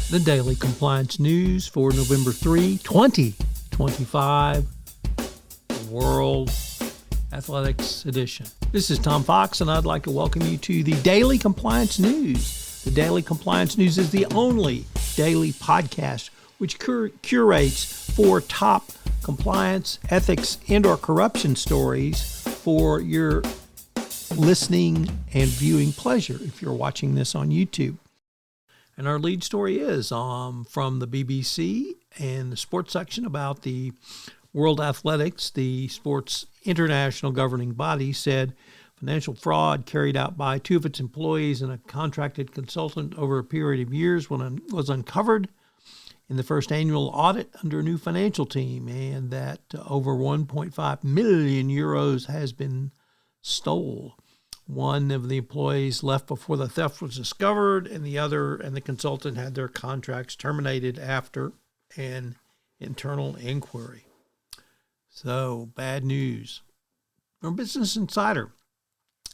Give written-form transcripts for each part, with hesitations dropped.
The Daily Compliance News for November 3, 2025, World Athletics Edition. This is Tom Fox, and I'd like to welcome you to the Daily Compliance News. The Daily Compliance News is the only daily podcast which curates 4 top compliance, ethics, and/or corruption stories for your listening and viewing pleasure if you're watching this on YouTube. And our lead story is from the BBC and the sports section about the World Athletics. The sports international governing body said financial fraud carried out by 2 of its employees and a contracted consultant over a period of years was uncovered in the first annual audit under a new financial team, and that over 1.5 million euros has been stolen. One of the employees left before the theft was discovered, and the consultant had their contracts terminated after an internal inquiry. So, bad news. From Business Insider,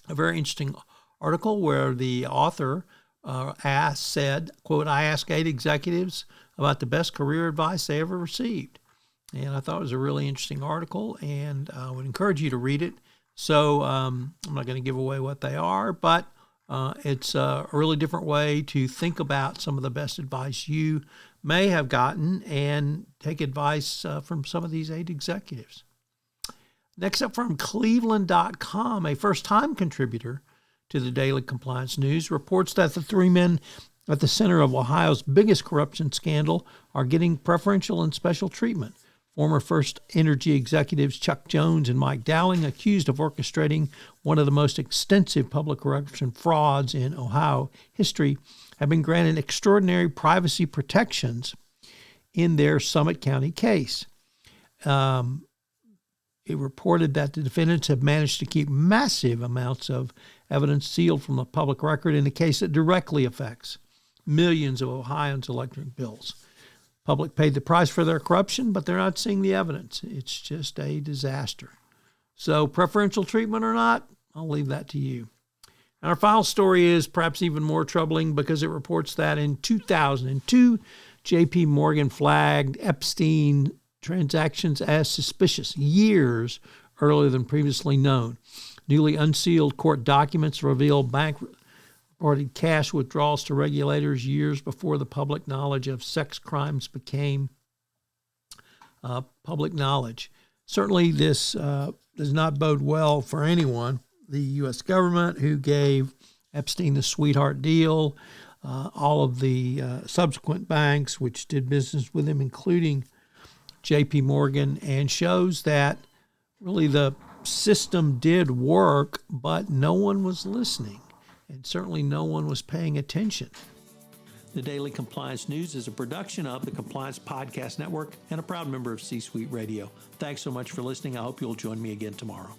a very interesting article where the author said, quote, "I asked 8 executives about the best career advice they ever received." And I thought it was a really interesting article, and I would encourage you to read it. So I'm not going to give away what they are, but it's a really different way to think about some of the best advice you may have gotten and take advice from some of these 8 executives. Next up, from Cleveland.com, a first-time contributor to the Daily Compliance News reports that the 3 men at the center of Ohio's biggest corruption scandal are getting preferential and special treatment. Former First Energy executives Chuck Jones and Mike Dowling, accused of orchestrating one of the most extensive public corruption frauds in Ohio history, have been granted extraordinary privacy protections in their Summit County case. It reported that the defendants have managed to keep massive amounts of evidence sealed from the public record in a case that directly affects millions of Ohioans' electric bills. Public paid the price for their corruption, but they're not seeing the evidence. It's just a disaster. So preferential treatment or not, I'll leave that to you. And our final story is perhaps even more troubling because it reports that in 2002, J.P. Morgan flagged Epstein transactions as suspicious years earlier than previously known. Newly unsealed court documents reveal bank reported cash withdrawals to regulators years before the public knowledge of sex crimes became public knowledge. Certainly this does not bode well for anyone. The U.S. government, who gave Epstein the sweetheart deal, all of the subsequent banks which did business with him, including J.P. Morgan, and shows that really the system did work, but no one was listening. And certainly no one was paying attention. The Daily Compliance News is a production of the Compliance Podcast Network and a proud member of C-Suite Radio. Thanks so much for listening. I hope you'll join me again tomorrow.